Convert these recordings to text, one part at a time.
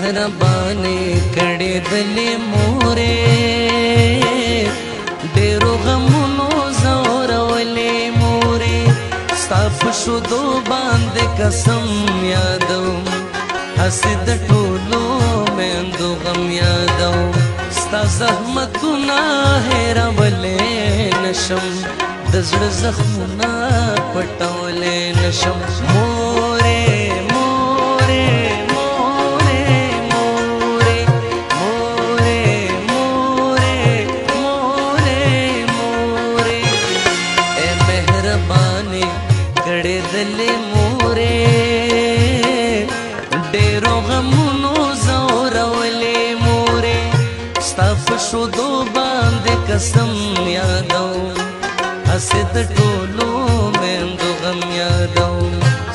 مهرباني کړې دلې مورې ډېرو غمونو زورولې مورې ستا په شودو باندې قسم یادوم هسې د ټولو میندو غم یادوم ستا زحمتونه هېرولی نشم د زړه زخمونه پټولی نشم مورې دلې مورې ډېرو غمونو زورولې مورې ستا په شودو باندې قسم یادوم هسې د ټولو میندو غم یادوم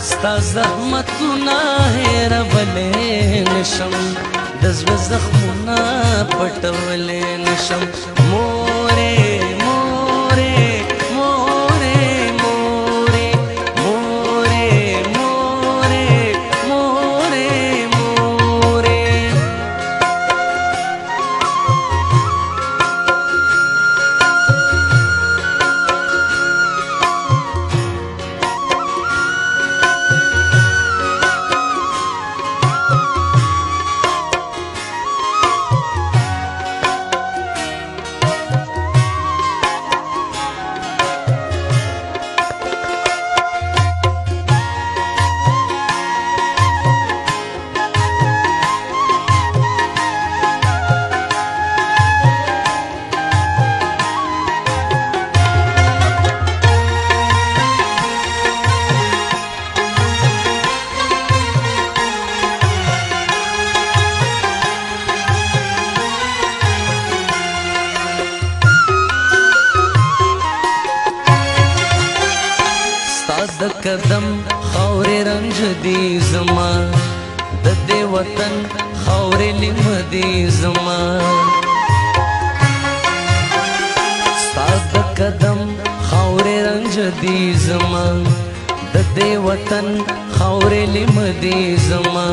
ستا زحمتونه هېرولی نشم د زړه زخمونه پټولی نشم مورې د قدم خاورې رنج دی زما د دې وطن خاورې لم دی زما ستا د قدم خاورې رنج دی زما د دې وطن خاورې لم دی زما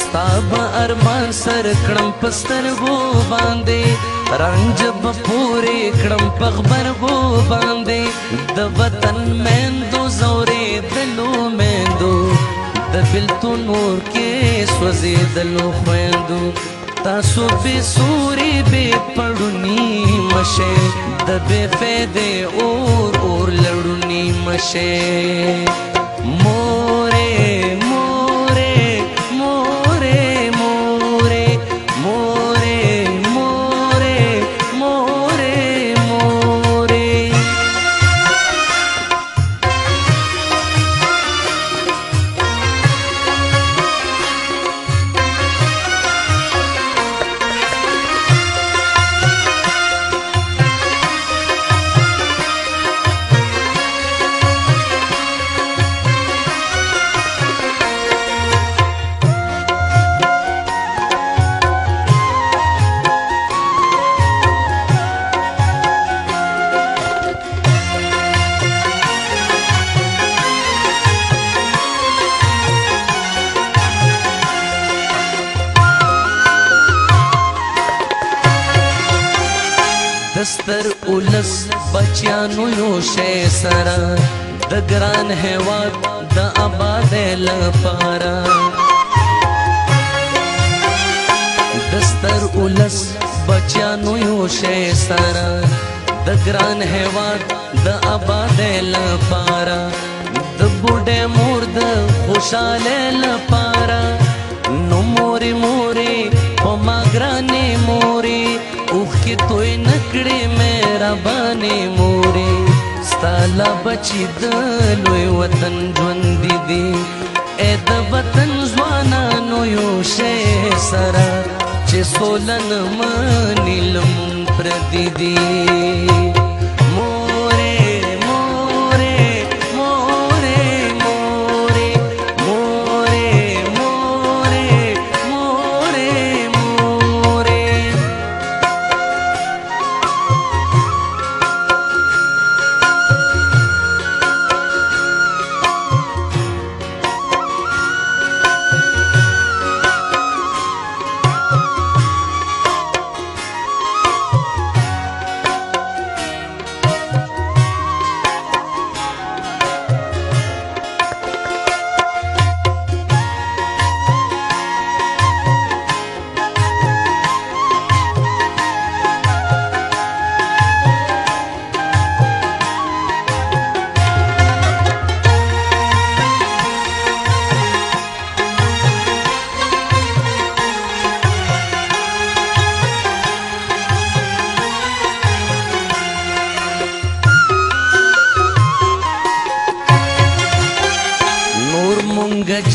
ستا به ارمان سر کړم په سترګو باندې رنج به پورې کړم په غبرګو باندې د وطن میندو زورېدلو میندو د بېلتون اور کې سوځېدلو خویندو تاسو بې سوري بې پړوني مشئ د بې فایدې اور لړوني مشئ مورې دستر اولس بچیانو یو شی سره د ګران هیواد د آبادۍ لپاره دستر اولس بچیانو یو شی سره د ګران هیواد د آبادۍ لپاره د بوډۍ مور د خوشحالۍ لپاره نو مورې مورې په ما ګرانې مورې اوښکې توی نکړې مې مهربانې مورې ستا لا بچي د لوی وطن ژوندي دي ای د وطن ځوانانو یو شی سره چې سوله نه مني لمون پردي دي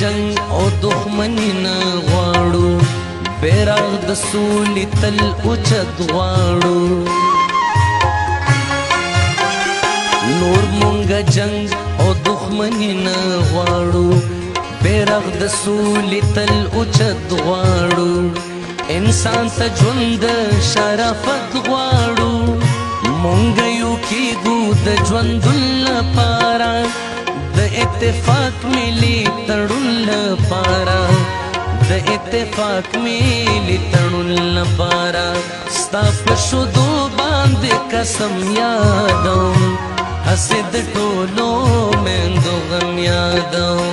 جنگ او دښمني نه غواړو بیرغ د سولې تل اوچت غواړو نور مونږ جنگ او دښمني نه غواړو بیرغ د سولې تل اوچت غواړو انسان ته ژوند شرافت غواړو مونږ یو کېږو د ژوندون لپاره د اتفاق ملي تړون لپاره د اتفاق ملي تړون لپاره ستا په شودو باندې قسم یادوم هسې د ټولو میندو غم یادوم